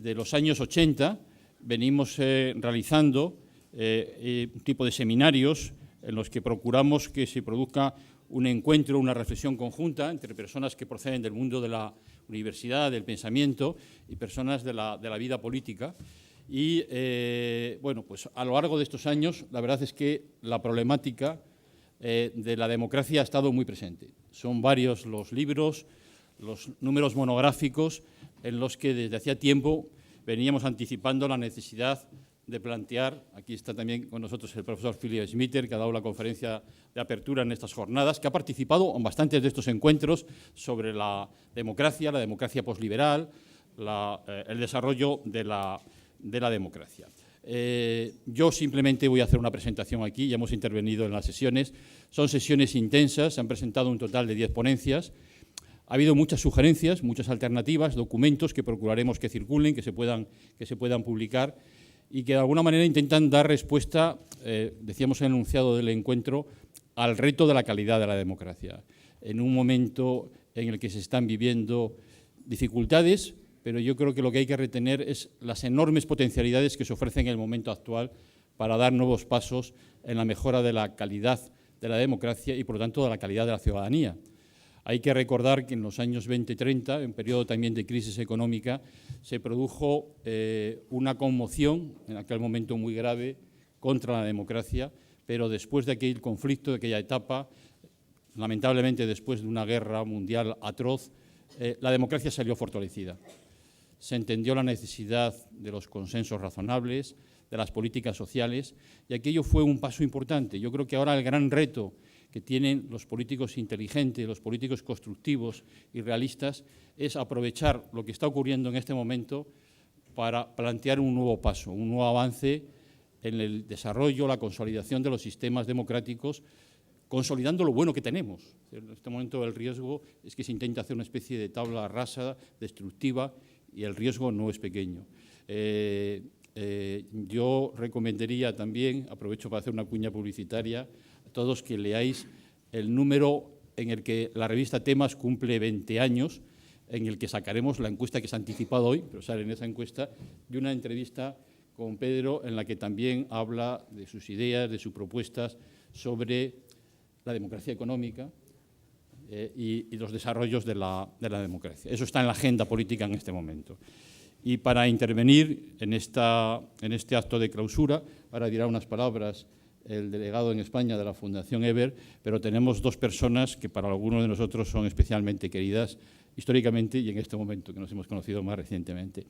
desde los años 80 venimos realizando un tipo de seminarios en los que procuramos que se produzca un encuentro, una reflexión conjunta entre personas que proceden del mundo de la universidad, del pensamiento y personas de la vida política. Y, bueno, pues a lo largo de estos años, la verdad es que la problemática de la democracia ha estado muy presente. Son varios los libros, los números monográficos en los que desde hacía tiempo veníamos anticipando la necesidad de plantear, aquí está también con nosotros el profesor Philip Schmitter, que ha dado la conferencia de apertura en estas jornadas, que ha participado en bastantes de estos encuentros sobre la democracia posliberal, el desarrollo de la democracia. Yo simplemente voy a hacer una presentación aquí, ya hemos intervenido en las sesiones, son sesiones intensas, se han presentado un total de 10 ponencias, ha habido muchas sugerencias, muchas alternativas, documentos que procuraremos que circulen, que se puedan publicar y que de alguna manera intentan dar respuesta, decíamos en el enunciado del encuentro, al reto de la calidad de la democracia. En un momento en el que se están viviendo dificultades, pero yo creo que lo que hay que retener es las enormes potencialidades que se ofrecen en el momento actual para dar nuevos pasos en la mejora de la calidad de la democracia y, por lo tanto, de la calidad de la ciudadanía. Hay que recordar que en los años 20 y 30, en periodo también de crisis económica, se produjo una conmoción, en aquel momento muy grave, contra la democracia, pero después de aquel conflicto, de aquella etapa, lamentablemente después de una guerra mundial atroz, la democracia salió fortalecida. Se entendió la necesidad de los consensos razonables, de las políticas sociales, y aquello fue un paso importante. Yo creo que ahora el gran reto que tienen los políticos inteligentes, los políticos constructivos y realistas, es aprovechar lo que está ocurriendo en este momento para plantear un nuevo paso, un nuevo avance en el desarrollo, la consolidación de los sistemas democráticos, consolidando lo bueno que tenemos. En este momento el riesgo es que se intenta hacer una especie de tabla rasa, destructiva, y el riesgo no es pequeño. Yo recomendaría también, aprovecho para hacer una cuña publicitaria, a todos que leáis el número en el que la revista Temas cumple 20 años, en el que sacaremos la encuesta que se ha anticipado hoy, pero sale en esa encuesta, y una entrevista con Pedro en la que también habla de sus ideas, de sus propuestas sobre la democracia económica y los desarrollos de la democracia. Eso está en la agenda política en este momento. Y para intervenir en este acto de clausura, ahora dirá unas palabras el delegado en España de la Fundación Eber, pero tenemos dos personas que para algunos de nosotros son especialmente queridas históricamente y en este momento, que nos hemos conocido más recientemente.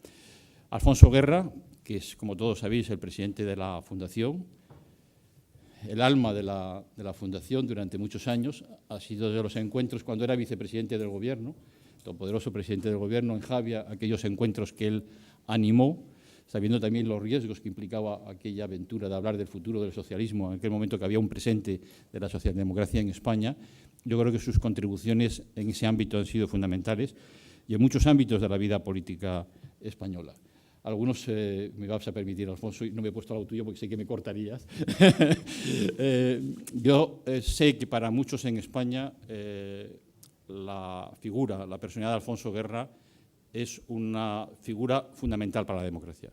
Alfonso Guerra, que es, como todos sabéis, el presidente de la Fundación, el alma de la Fundación durante muchos años, ha sido de los encuentros cuando era vicepresidente del Gobierno, todopoderoso presidente del Gobierno en Javia, aquellos encuentros que él animó, sabiendo también los riesgos que implicaba aquella aventura de hablar del futuro del socialismo, en aquel momento que había un presente de la socialdemocracia en España. Yo creo que sus contribuciones en ese ámbito han sido fundamentales y en muchos ámbitos de la vida política española. Algunos me vas a permitir, Alfonso, y no me he puesto al lado tuyo porque sé que me cortarías. Yo sé que para muchos en España la figura, la personalidad de Alfonso Guerra es una figura fundamental para la democracia.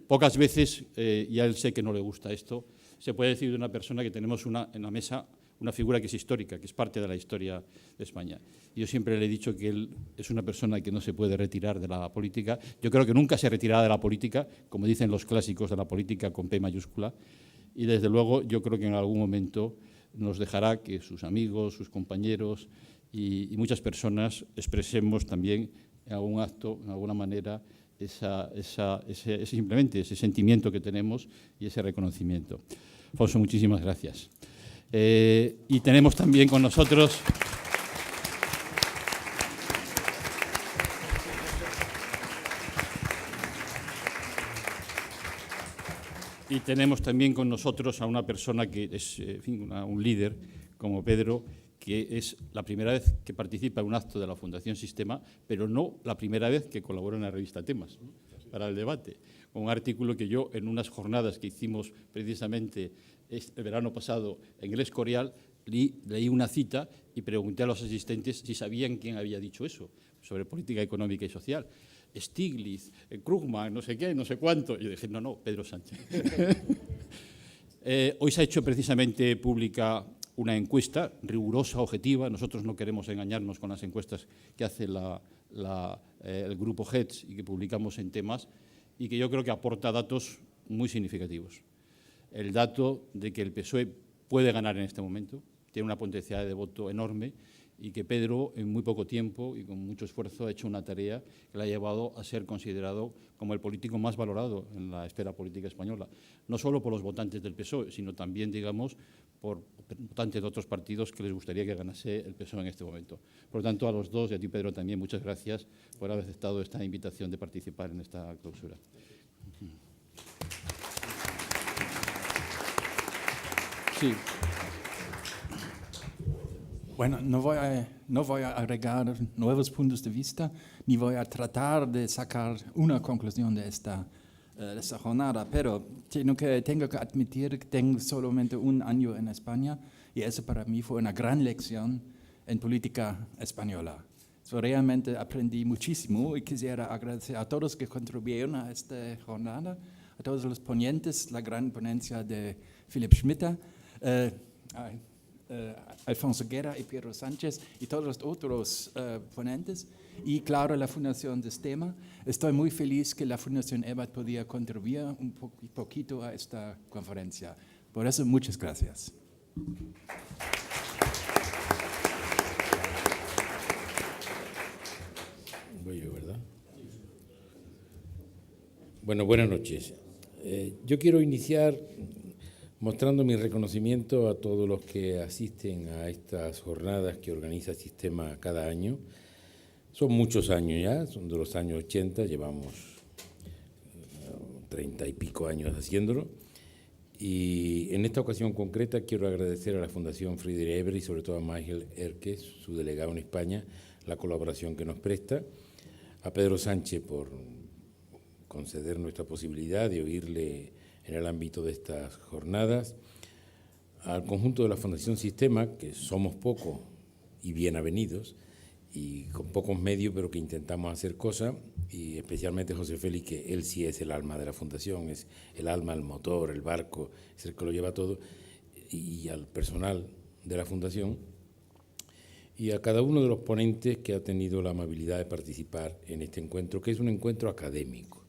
Pocas veces, y a él sé que no le gusta esto, se puede decir de una persona que tenemos en la mesa una figura que es histórica, que es parte de la historia de España. Yo siempre le he dicho que él es una persona que no se puede retirar de la política. Yo creo que nunca se retirará de la política, como dicen los clásicos de la política con P mayúscula, y desde luego yo creo que en algún momento nos dejará que sus amigos, sus compañeros y muchas personas expresemos también en algún acto, en alguna manera, simplemente ese sentimiento que tenemos y ese reconocimiento. Alfonso, muchísimas gracias. Y tenemos también con nosotros a una persona que es un líder como Pedro, que es la primera vez que participa en un acto de la Fundación Sistema, pero no la primera vez que colabora en la revista Temas, ¿no?, para el debate. Un artículo que yo, en unas jornadas que hicimos precisamente el verano pasado en el Escorial, leí una cita y pregunté a los asistentes si sabían quién había dicho eso, sobre política económica y social. Stiglitz, Krugman, no sé qué, no sé cuánto. Y yo dije, no, Pedro Sánchez. Hoy se ha hecho precisamente pública una encuesta rigurosa, objetiva. Nosotros no queremos engañarnos con las encuestas que hace el grupo HEDS y que publicamos en temas, y que yo creo que aporta datos muy significativos. El dato de que el PSOE puede ganar en este momento, tiene una potencialidad de voto enorme, y que Pedro, en muy poco tiempo y con mucho esfuerzo, ha hecho una tarea que le ha llevado a ser considerado como el político más valorado en la esfera política española, no solo por los votantes del PSOE, sino también, digamos, por votantes de otros partidos que les gustaría que ganase el PSOE en este momento. Por lo tanto, a los dos, y a ti, Pedro, también, muchas gracias por haber aceptado esta invitación de participar en esta clausura. Sí. Bueno, no voy a agregar nuevos puntos de vista, ni voy a tratar de sacar una conclusión de esta jornada, pero tengo que admitir que tengo solamente un año en España y eso para mí fue una gran lección en política española. Realmente aprendí muchísimo y quisiera agradecer a todos que contribuyeron a esta jornada, a todos los ponentes, la gran ponencia de Philipp Schmitter, Alfonso Guerra y Pedro Sánchez y todos los otros ponentes, y claro, la Fundación Sistema. Estoy muy feliz que la Fundación EBAT podía contribuir un poquito a esta conferencia. Por eso, muchas gracias. Voy yo, ¿verdad? Bueno, buenas noches. Yo quiero iniciar mostrando mi reconocimiento a todos los que asisten a estas jornadas que organiza el Sistema cada año. Son muchos años ya, son de los años 80, llevamos 30 y pico años haciéndolo. Y en esta ocasión concreta quiero agradecer a la Fundación Friedrich Ebert y sobre todo a Michael Erkes, su delegado en España, la colaboración que nos presta, a Pedro Sánchez por conceder nuestra posibilidad de oírle en el ámbito de estas jornadas, al conjunto de la Fundación Sistema, que somos pocos y bien avenidos, y con pocos medios, pero que intentamos hacer cosas, y especialmente José Félix, que él sí es el alma de la Fundación, es el alma, el motor, el barco, es el que lo lleva todo, y al personal de la Fundación, y a cada uno de los ponentes que ha tenido la amabilidad de participar en este encuentro, que es un encuentro académico.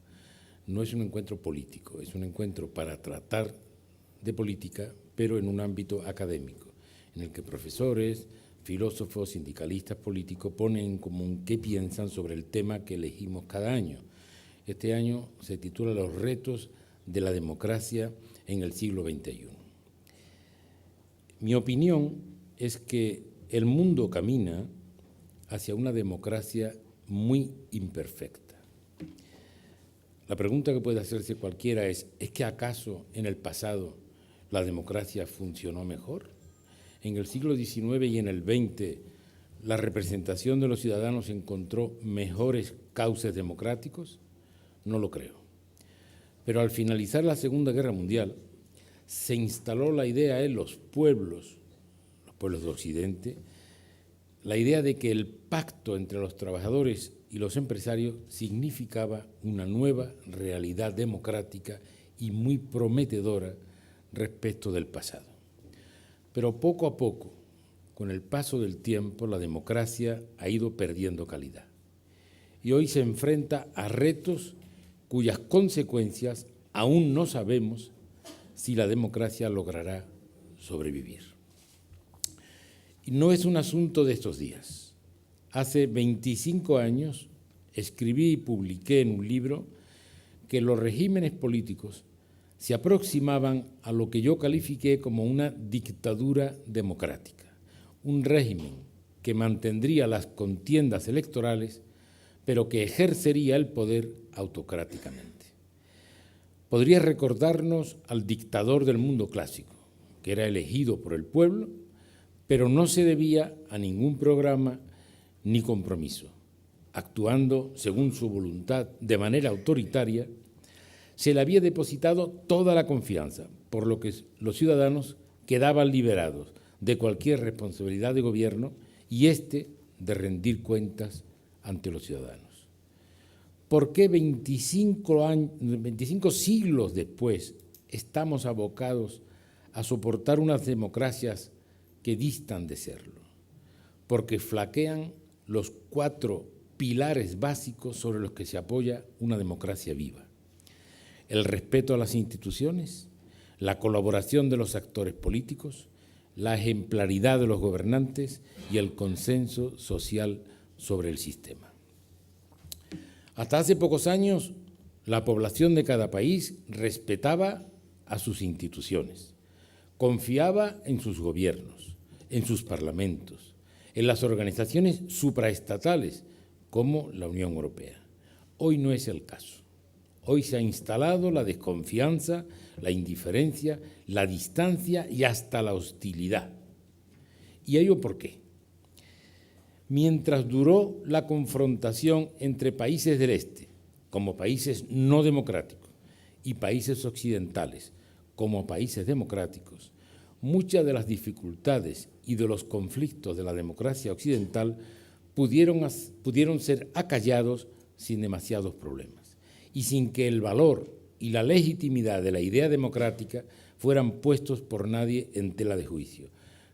No es un encuentro político, es un encuentro para tratar de política, pero en un ámbito académico, en el que profesores, filósofos, sindicalistas, políticos ponen en común qué piensan sobre el tema que elegimos cada año. Este año se titula Los retos de la democracia en el siglo XXI. Mi opinión es que el mundo camina hacia una democracia muy imperfecta. La pregunta que puede hacerse cualquiera ¿es que acaso en el pasado la democracia funcionó mejor? En el siglo XIX y en el XX, ¿la representación de los ciudadanos encontró mejores cauces democráticos? No lo creo. Pero al finalizar la Segunda Guerra Mundial, se instaló la idea en los pueblos de Occidente, la idea de que el pacto entre los trabajadores y los empresarios significaba una nueva realidad democrática y muy prometedora respecto del pasado. Pero poco a poco, con el paso del tiempo, la democracia ha ido perdiendo calidad. Y hoy se enfrenta a retos cuyas consecuencias aún no sabemos si la democracia logrará sobrevivir. Y no es un asunto de estos días. Hace 25 años escribí y publiqué en un libro que los regímenes políticos se aproximaban a lo que yo califiqué como una dictadura democrática, un régimen que mantendría las contiendas electorales, pero que ejercería el poder autocráticamente. Podría recordarnos al dictador del mundo clásico, que era elegido por el pueblo, pero no se debía a ningún programa ni compromiso. Actuando según su voluntad de manera autoritaria, se le había depositado toda la confianza, por lo que los ciudadanos quedaban liberados de cualquier responsabilidad de gobierno y de rendir cuentas ante los ciudadanos. ¿por qué 25 siglos después estamos abocados a soportar unas democracias que distan de serlo? Porque flaquean los 4 pilares básicos sobre los que se apoya una democracia viva: el respeto a las instituciones, la colaboración de los actores políticos, la ejemplaridad de los gobernantes y el consenso social sobre el sistema. Hasta hace pocos años, la población de cada país respetaba a sus instituciones, confiaba en sus gobiernos, en sus parlamentos, en las organizaciones supraestatales como la Unión Europea. Hoy no es el caso. Hoy se ha instalado la desconfianza, la indiferencia, la distancia y hasta la hostilidad. ¿Y ello por qué? Mientras duró la confrontación entre países del Este, como países no democráticos, y países occidentales, como países democráticos, muchas de las dificultades y de los conflictos de la democracia occidental pudieron ser acallados sin demasiados problemas y sin que el valor y la legitimidad de la idea democrática fueran puestos por nadie en tela de juicio.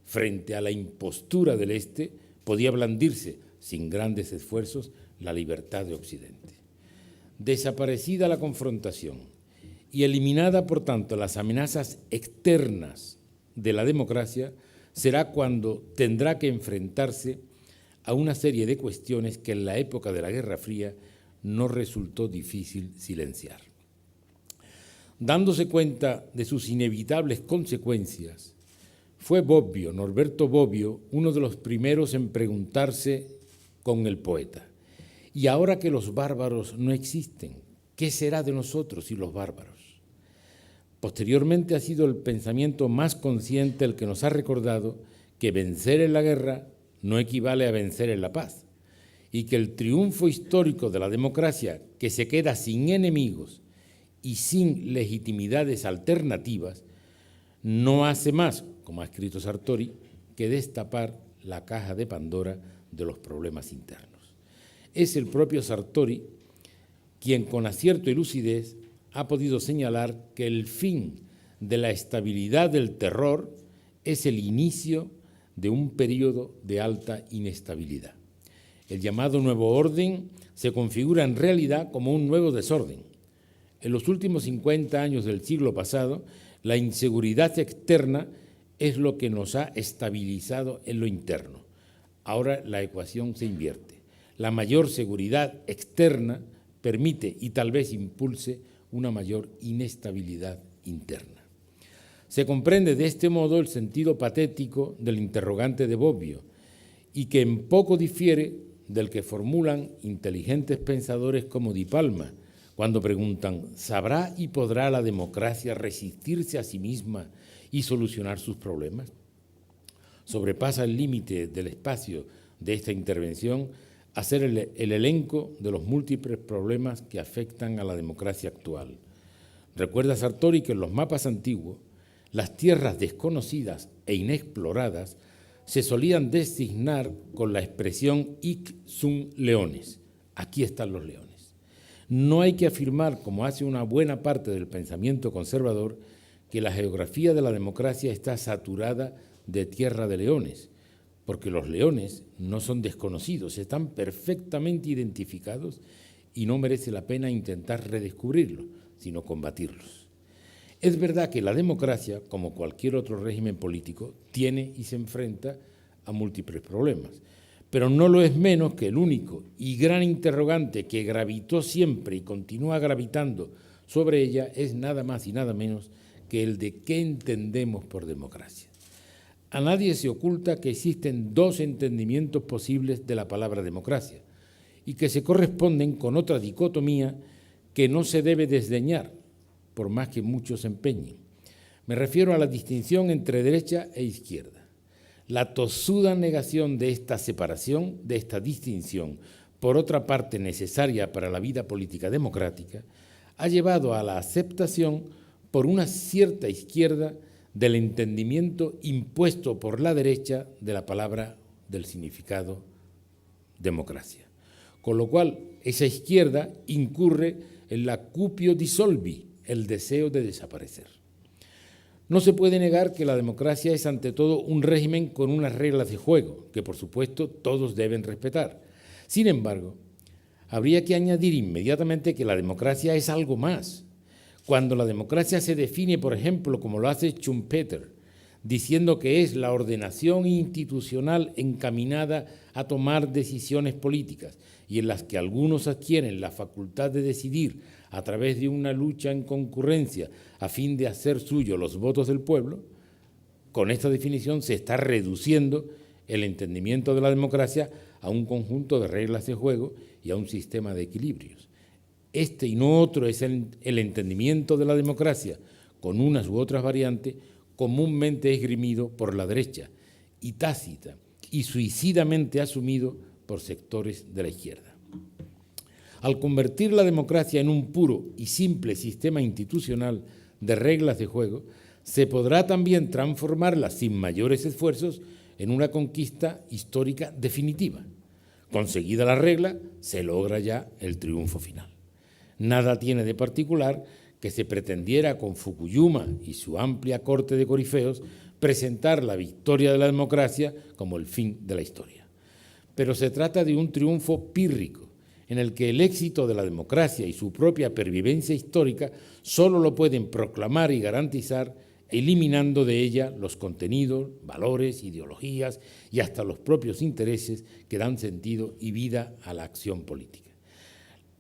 Frente a la impostura del Este, podía blandirse, sin grandes esfuerzos, la libertad de Occidente. Desaparecida la confrontación y eliminada, por tanto, las amenazas externas de la democracia, será cuando tendrá que enfrentarse a una serie de cuestiones que en la época de la Guerra Fría no resultó difícil silenciar. Dándose cuenta de sus inevitables consecuencias, fue Bobbio, Norberto Bobbio, uno de los primeros en preguntarse con el poeta: ¿y ahora que los bárbaros no existen, qué será de nosotros y los bárbaros? Posteriormente ha sido el pensamiento más consciente el que nos ha recordado que vencer en la guerra no equivale a vencer en la paz, y que el triunfo histórico de la democracia, que se queda sin enemigos y sin legitimidades alternativas, no hace más, como ha escrito Sartori, que destapar la caja de Pandora de los problemas internos. Es el propio Sartori quien, con acierto y lucidez, ha podido señalar que el fin de la estabilidad del terror es el inicio de un periodo de alta inestabilidad. El llamado nuevo orden se configura en realidad como un nuevo desorden. En los últimos 50 años del siglo pasado, la inseguridad externa es lo que nos ha estabilizado en lo interno. Ahora la ecuación se invierte. La mayor seguridad externa permite y tal vez impulse una mayor inestabilidad interna. Se comprende de este modo el sentido patético del interrogante de Bobbio, y que en poco difiere del que formulan inteligentes pensadores como Di Palma, cuando preguntan: ¿sabrá y podrá la democracia resistirse a sí misma y solucionar sus problemas? Sobrepasa el límite del espacio de esta intervención hacer el elenco de los múltiples problemas que afectan a la democracia actual. Recuerda Sartori que en los mapas antiguos, las tierras desconocidas e inexploradas se solían designar con la expresión hic sunt leones. Aquí están los leones. No hay que afirmar, como hace una buena parte del pensamiento conservador, que la geografía de la democracia está saturada de tierra de leones, porque los leones no son desconocidos, están perfectamente identificados y no merece la pena intentar redescubrirlos, sino combatirlos. Es verdad que la democracia, como cualquier otro régimen político, tiene y se enfrenta a múltiples problemas, pero no lo es menos que el único y gran interrogante que gravitó siempre y continúa gravitando sobre ella es nada más y nada menos que el de qué entendemos por democracia. A nadie se oculta que existen dos entendimientos posibles de la palabra democracia y que se corresponden con otra dicotomía que no se debe desdeñar, por más que muchos se empeñen. Me refiero a la distinción entre derecha e izquierda. La tosuda negación de esta separación, de esta distinción, por otra parte necesaria para la vida política democrática, ha llevado a la aceptación por una cierta izquierda del entendimiento impuesto por la derecha de la palabra del significado democracia. con lo cual esa izquierda incurre en la cupio dissolvi, el deseo de desaparecer. No se puede negar que la democracia es ante todo un régimen con unas reglas de juego, que por supuesto todos deben respetar. Sin embargo, habría que añadir inmediatamente que la democracia es algo más. Cuando la democracia se define, por ejemplo, como lo hace Schumpeter, diciendo que es la ordenación institucional encaminada a tomar decisiones políticas y en las que algunos adquieren la facultad de decidir a través de una lucha en concurrencia a fin de hacer suyo los votos del pueblo, con esta definición se está reduciendo el entendimiento de la democracia a un conjunto de reglas de juego y a un sistema de equilibrios. Este y no otro es el entendimiento de la democracia, con unas u otras variantes, comúnmente esgrimido por la derecha y tácita y suicidamente asumido por sectores de la izquierda. Al convertir la democracia en un puro y simple sistema institucional de reglas de juego, se podrá también transformarla sin mayores esfuerzos en una conquista histórica definitiva. Conseguida la regla, se logra ya el triunfo final. Nada tiene de particular que se pretendiera con Fukuyama y su amplia corte de corifeos presentar la victoria de la democracia como el fin de la historia. Pero se trata de un triunfo pírrico, en el que el éxito de la democracia y su propia pervivencia histórica solo lo pueden proclamar y garantizar eliminando de ella los contenidos, valores, ideologías y hasta los propios intereses que dan sentido y vida a la acción política.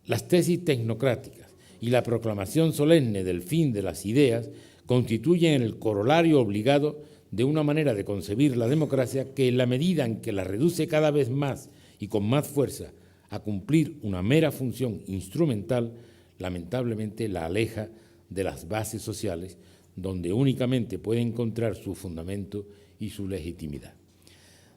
Las tesis tecnocráticas y la proclamación solemne del fin de las ideas constituyen el corolario obligado de una manera de concebir la democracia que, en la medida en que la reduce cada vez más y con más fuerza a cumplir una mera función instrumental, lamentablemente la aleja de las bases sociales, donde únicamente puede encontrar su fundamento y su legitimidad.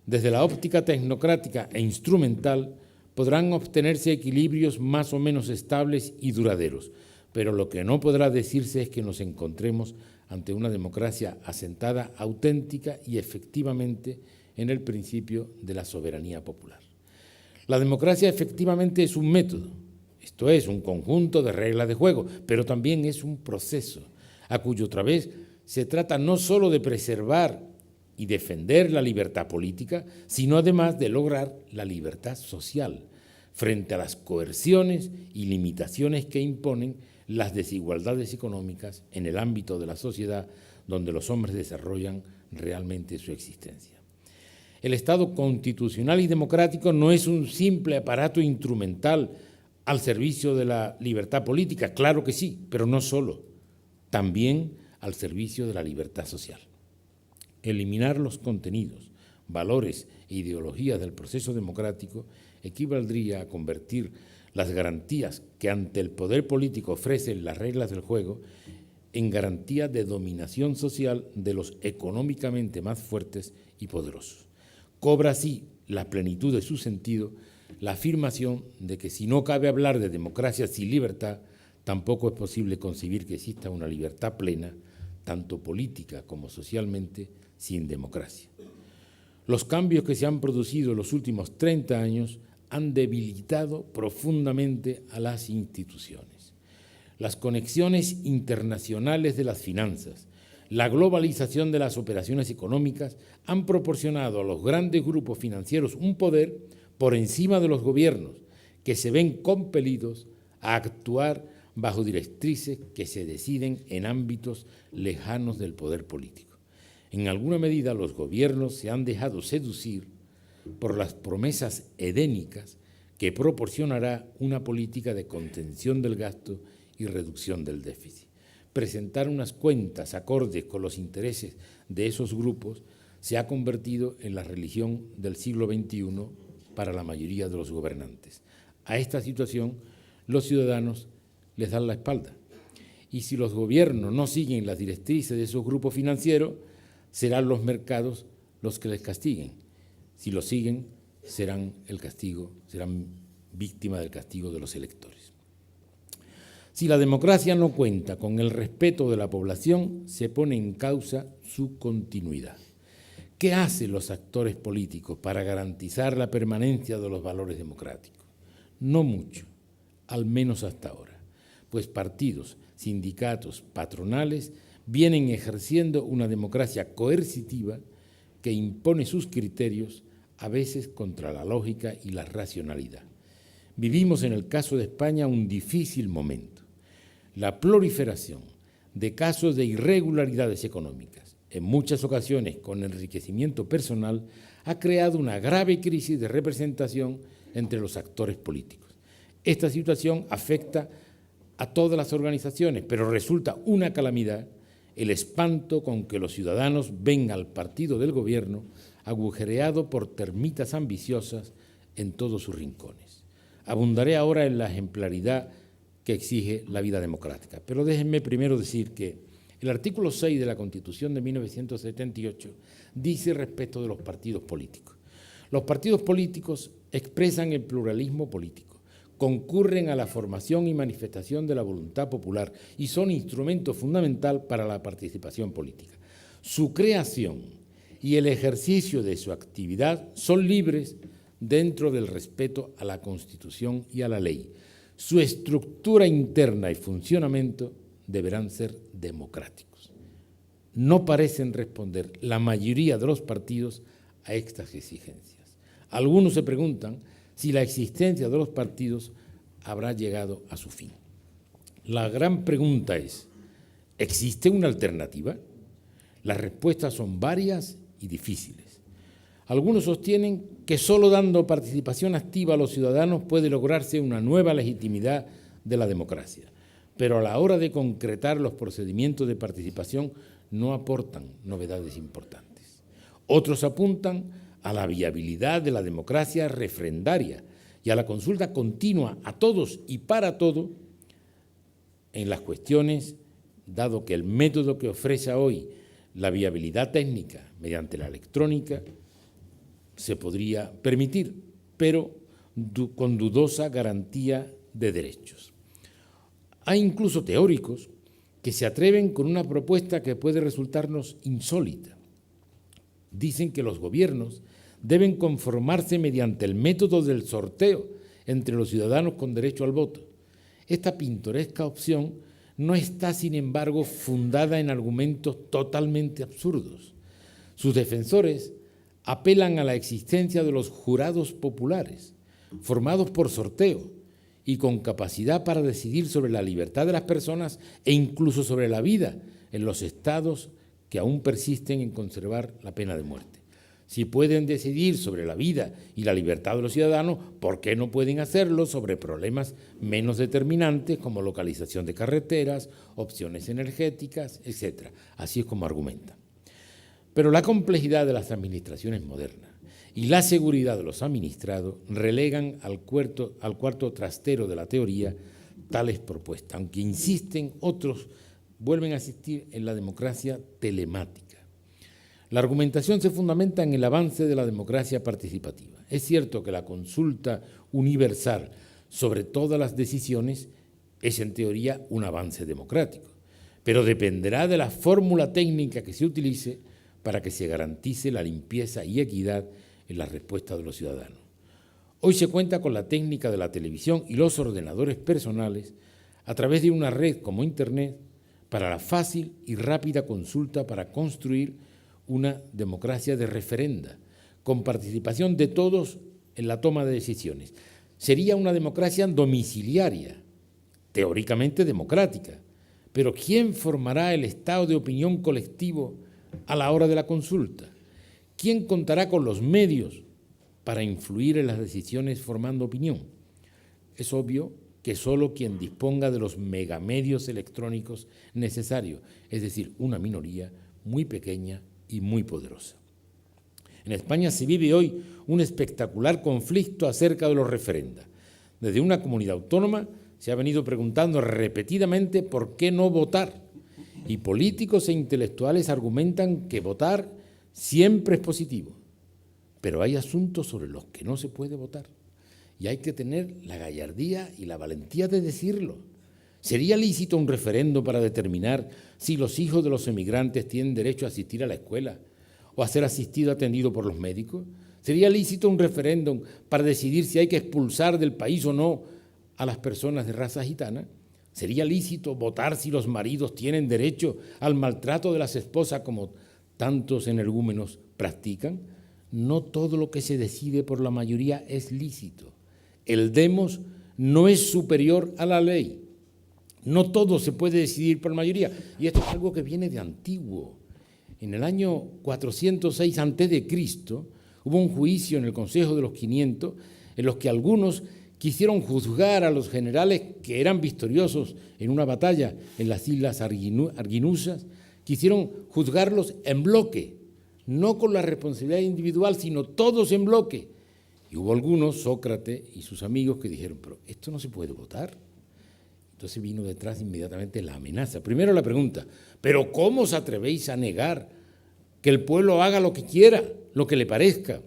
Desde la óptica tecnocrática e instrumental podrán obtenerse equilibrios más o menos estables y duraderos, pero lo que no podrá decirse es que nos encontremos ante una democracia asentada auténtica y efectivamente en el principio de la soberanía popular. La democracia efectivamente es un método, esto es, un conjunto de reglas de juego, pero también es un proceso, a cuyo través se trata no solo de preservar y defender la libertad política, sino además de lograr la libertad social frente a las coerciones y limitaciones que imponen las desigualdades económicas en el ámbito de la sociedad donde los hombres desarrollan realmente su existencia. El Estado constitucional y democrático no es un simple aparato instrumental al servicio de la libertad política, claro que sí, pero no solo, también al servicio de la libertad social. Eliminar los contenidos, valores e ideologías del proceso democrático equivaldría a convertir las garantías que ante el poder político ofrecen las reglas del juego en garantía de dominación social de los económicamente más fuertes y poderosos. Cobra así la plenitud de su sentido la afirmación de que si no cabe hablar de democracia sin libertad, tampoco es posible concebir que exista una libertad plena, tanto política como socialmente, sin democracia. Los cambios que se han producido en los últimos 30 años han debilitado profundamente a las instituciones. Las conexiones internacionales de las finanzas, la globalización de las operaciones económicas han proporcionado a los grandes grupos financieros un poder por encima de los gobiernos que se ven compelidos a actuar bajo directrices que se deciden en ámbitos lejanos del poder político. En alguna medida los gobiernos se han dejado seducir por las promesas edénicas que proporcionará una política de contención del gasto y reducción del déficit. Presentar unas cuentas acordes con los intereses de esos grupos se ha convertido en la religión del siglo XXI para la mayoría de los gobernantes. A esta situación los ciudadanos les dan la espalda. Y si los gobiernos no siguen las directrices de esos grupos financieros, serán los mercados los que les castiguen. Si lo siguen, serán víctimas del castigo de los electores. Si la democracia no cuenta con el respeto de la población, se pone en causa su continuidad. ¿Qué hacen los actores políticos para garantizar la permanencia de los valores democráticos? No mucho, al menos hasta ahora, pues partidos, sindicatos, patronales vienen ejerciendo una democracia coercitiva que impone sus criterios, a veces contra la lógica y la racionalidad. Vivimos en el caso de España un difícil momento. La proliferación de casos de irregularidades económicas, en muchas ocasiones con enriquecimiento personal, ha creado una grave crisis de representación entre los actores políticos. Esta situación afecta a todas las organizaciones, pero resulta una calamidad el espanto con que los ciudadanos ven al partido del gobierno agujereado por termitas ambiciosas en todos sus rincones. Abundaré ahora en la ejemplaridad que exige la vida democrática, pero déjenme primero decir que el artículo 6 de la Constitución de 1978 dice respecto de los partidos políticos. Los partidos políticos expresan el pluralismo político, concurren a la formación y manifestación de la voluntad popular y son instrumento fundamental para la participación política. Su creación y el ejercicio de su actividad son libres dentro del respeto a la Constitución y a la ley. Su estructura interna y funcionamiento deberán ser democráticos. No parecen responder la mayoría de los partidos a estas exigencias. Algunos se preguntan si la existencia de los partidos habrá llegado a su fin. La gran pregunta es, ¿existe una alternativa? Las respuestas son varias y difíciles. Algunos sostienen que solo dando participación activa a los ciudadanos puede lograrse una nueva legitimidad de la democracia, pero a la hora de concretar los procedimientos de participación no aportan novedades importantes. Otros apuntan a la viabilidad de la democracia refrendaria y a la consulta continua a todos y para todo en las cuestiones, dado que el método que ofrece hoy la viabilidad técnica mediante la electrónica se podría permitir, pero con dudosa garantía de derechos. Hay incluso teóricos que se atreven con una propuesta que puede resultarnos insólita. Dicen que los gobiernos deben conformarse mediante el método del sorteo entre los ciudadanos con derecho al voto. Esta pintoresca opción no está, sin embargo, fundada en argumentos totalmente absurdos. Sus defensores apelan a la existencia de los jurados populares, formados por sorteo y con capacidad para decidir sobre la libertad de las personas e incluso sobre la vida en los estados que aún persisten en conservar la pena de muerte. Si pueden decidir sobre la vida y la libertad de los ciudadanos, ¿por qué no pueden hacerlo sobre problemas menos determinantes como localización de carreteras, opciones energéticas, etcétera? Así es como argumentan. Pero la complejidad de las administraciones modernas y la seguridad de los administrados relegan al cuarto trastero de la teoría tales propuestas, aunque insisten otros, vuelven a insistir en la democracia telemática. La argumentación se fundamenta en el avance de la democracia participativa. Es cierto que la consulta universal sobre todas las decisiones es en teoría un avance democrático, pero dependerá de la fórmula técnica que se utilice para que se garantice la limpieza y equidad en la respuesta de los ciudadanos. Hoy se cuenta con la técnica de la televisión y los ordenadores personales a través de una red como Internet para la fácil y rápida consulta para construir una democracia de referenda, con participación de todos en la toma de decisiones. Sería una democracia domiciliaria, teóricamente democrática, pero ¿quién formará el estado de opinión colectivo a la hora de la consulta? ¿Quién contará con los medios para influir en las decisiones formando opinión? Es obvio que solo quien disponga de los megamedios electrónicos necesarios, es decir, una minoría muy pequeña y muy poderosa. En España se vive hoy un espectacular conflicto acerca de los referendos. Desde una comunidad autónoma se ha venido preguntando repetidamente por qué no votar, y políticos e intelectuales argumentan que votar siempre es positivo, pero hay asuntos sobre los que no se puede votar, y hay que tener la gallardía y la valentía de decirlo. ¿Sería lícito un referendo para determinar si los hijos de los emigrantes tienen derecho a asistir a la escuela o a ser atendido por los médicos? ¿Sería lícito un referéndum para decidir si hay que expulsar del país o no a las personas de raza gitana? ¿Sería lícito votar si los maridos tienen derecho al maltrato de las esposas como tantos energúmenos practican? No todo lo que se decide por la mayoría es lícito. El demos no es superior a la ley. No todo se puede decidir por mayoría. Y esto es algo que viene de antiguo. En el año 406 a.C. hubo un juicio en el Consejo de los 500 en los que algunos quisieron juzgar a los generales que eran victoriosos en una batalla en las islas Arginusas, quisieron juzgarlos en bloque, no con la responsabilidad individual, sino todos en bloque. Y hubo algunos, Sócrates y sus amigos, que dijeron, pero esto no se puede votar. Entonces vino detrás inmediatamente la amenaza. Primero la pregunta, ¿pero cómo os atrevéis a negar que el pueblo haga lo que quiera, lo que le parezca?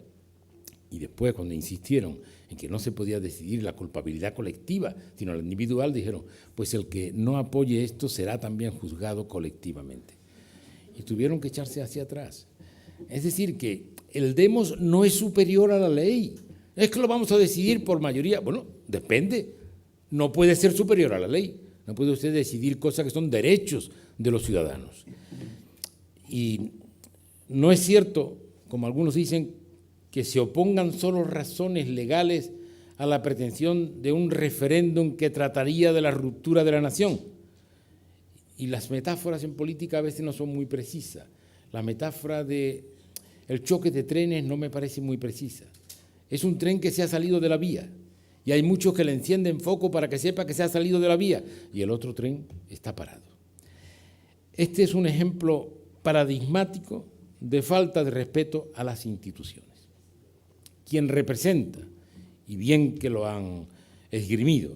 Y después, cuando insistieron en que no se podía decidir la culpabilidad colectiva, sino la individual, dijeron, pues el que no apoye esto será también juzgado colectivamente. Y tuvieron que echarse hacia atrás. Es decir, que el demos no es superior a la ley. Es que lo vamos a decidir por mayoría. Bueno, depende. No puede ser superior a la ley. No puede usted decidir cosas que son derechos de los ciudadanos. Y no es cierto, como algunos dicen, que se opongan solo razones legales a la pretensión de un referéndum que trataría de la ruptura de la nación. Y las metáforas en política a veces no son muy precisas. La metáfora del choque de trenes no me parece muy precisa. Es un tren que se ha salido de la vía y hay muchos que le encienden foco para que sepa que se ha salido de la vía y el otro tren está parado. Este es un ejemplo paradigmático de falta de respeto a las instituciones. Quien representa, y bien que lo han esgrimido,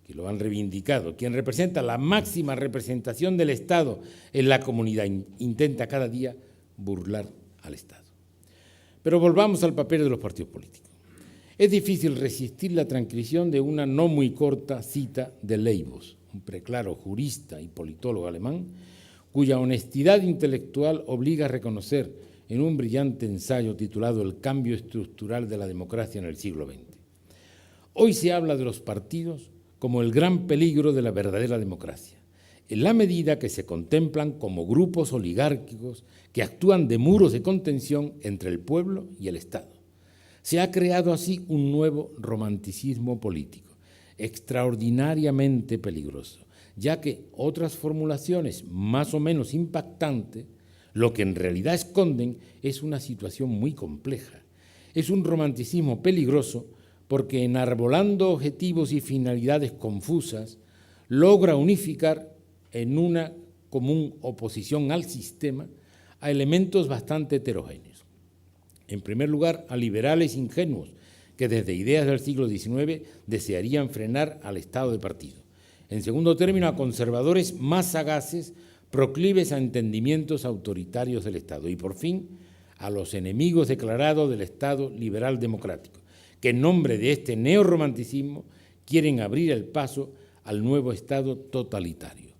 que lo han reivindicado, quien representa la máxima representación del Estado en la comunidad, intenta cada día burlar al Estado. Pero volvamos al papel de los partidos políticos. Es difícil resistir la transcripción de una no muy corta cita de Leibovitz, un preclaro jurista y politólogo alemán, cuya honestidad intelectual obliga a reconocer en un brillante ensayo titulado El cambio estructural de la democracia en el siglo XX. Hoy se habla de los partidos como el gran peligro de la verdadera democracia, en la medida que se contemplan como grupos oligárquicos que actúan de muros de contención entre el pueblo y el Estado. Se ha creado así un nuevo romanticismo político, extraordinariamente peligroso, ya que otras formulaciones más o menos impactantes lo que en realidad esconden es una situación muy compleja. Es un romanticismo peligroso porque enarbolando objetivos y finalidades confusas, logra unificar en una común oposición al sistema a elementos bastante heterogéneos. En primer lugar, a liberales ingenuos que desde ideas del siglo XIX desearían frenar al Estado de partido. En segundo término, a conservadores más sagaces proclives a entendimientos autoritarios del Estado y, por fin, a los enemigos declarados del Estado liberal democrático, que en nombre de este neorromanticismo quieren abrir el paso al nuevo Estado totalitario.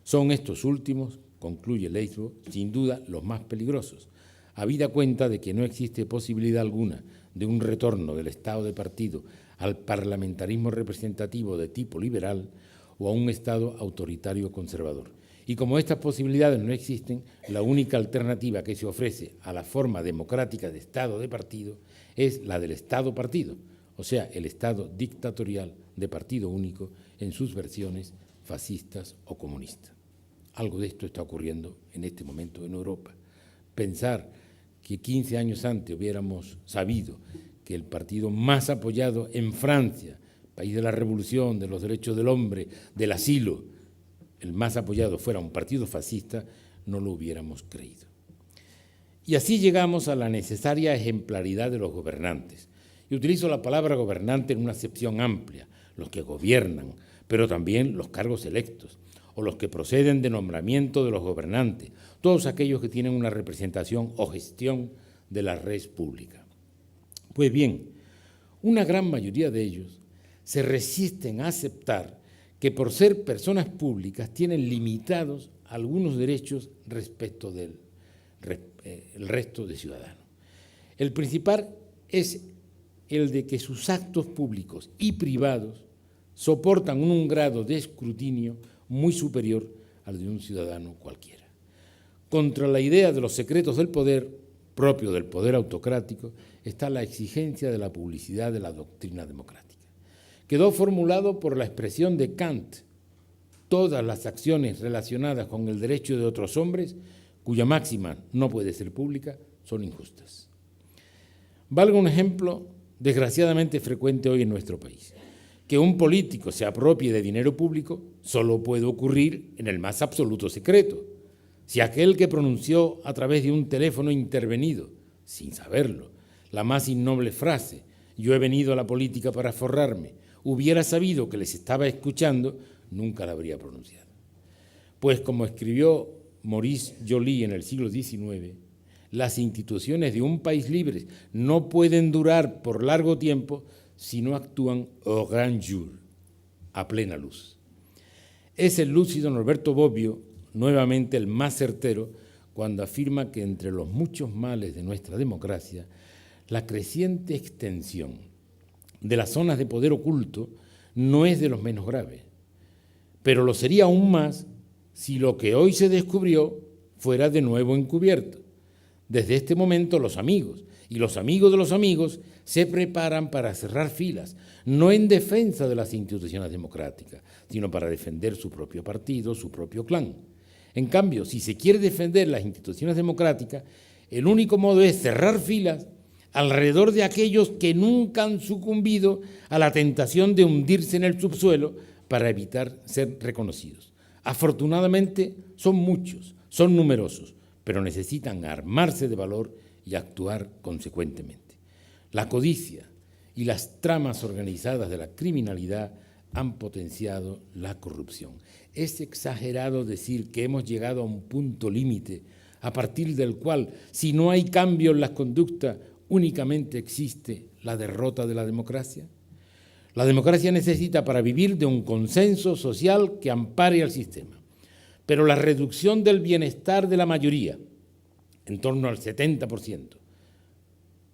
Son estos últimos, concluye Leibovitz, sin duda los más peligrosos, habida cuenta de que no existe posibilidad alguna de un retorno del Estado de partido al parlamentarismo representativo de tipo liberal o a un Estado autoritario conservador. Y como estas posibilidades no existen, la única alternativa que se ofrece a la forma democrática de Estado de partido es la del Estado-partido, o sea, el Estado dictatorial de partido único en sus versiones fascistas o comunistas. Algo de esto está ocurriendo en este momento en Europa. Pensar que 15 años antes hubiéramos sabido que el partido más apoyado en Francia, país de la revolución, de los derechos del hombre, del asilo, el más apoyado fuera un partido fascista, no lo hubiéramos creído. Y así llegamos a la necesaria ejemplaridad de los gobernantes. Y utilizo la palabra gobernante en una acepción amplia, los que gobiernan, pero también los cargos electos, o los que proceden de nombramiento de los gobernantes, todos aquellos que tienen una representación o gestión de la red pública. Pues bien, una gran mayoría de ellos se resisten a aceptar que por ser personas públicas tienen limitados algunos derechos respecto del resto de ciudadanos. El principal es el de que sus actos públicos y privados soportan un grado de escrutinio muy superior al de un ciudadano cualquiera. Contra la idea de los secretos del poder, propio del poder autocrático, está la exigencia de la publicidad de la doctrina democrática. Quedó formulado por la expresión de Kant: todas las acciones relacionadas con el derecho de otros hombres, cuya máxima no puede ser pública, son injustas. Valga un ejemplo desgraciadamente frecuente hoy en nuestro país. Que un político se apropie de dinero público solo puede ocurrir en el más absoluto secreto. Si aquel que pronunció a través de un teléfono intervenido, sin saberlo, la más innoble frase «yo he venido a la política para forrarme», hubiera sabido que les estaba escuchando, nunca la habría pronunciado. Pues como escribió Maurice Joly en el siglo XIX, las instituciones de un país libre no pueden durar por largo tiempo si no actúan au grand jour, a plena luz. Es el lúcido Norberto Bobbio, nuevamente el más certero, cuando afirma que entre los muchos males de nuestra democracia, la creciente extensión de las zonas de poder oculto no es de los menos graves, pero lo sería aún más si lo que hoy se descubrió fuera de nuevo encubierto. Desde este momento los amigos y los amigos de los amigos se preparan para cerrar filas, no en defensa de las instituciones democráticas, sino para defender su propio partido, su propio clan. En cambio, si se quiere defender las instituciones democráticas, el único modo es cerrar filas alrededor de aquellos que nunca han sucumbido a la tentación de hundirse en el subsuelo para evitar ser reconocidos. Afortunadamente son muchos, son numerosos, pero necesitan armarse de valor y actuar consecuentemente. La codicia y las tramas organizadas de la criminalidad han potenciado la corrupción. Es exagerado decir que hemos llegado a un punto límite a partir del cual, si no hay cambio en las conductas, únicamente existe la derrota de la democracia. La democracia necesita para vivir de un consenso social que ampare al sistema, pero la reducción del bienestar de la mayoría, en torno al 70%,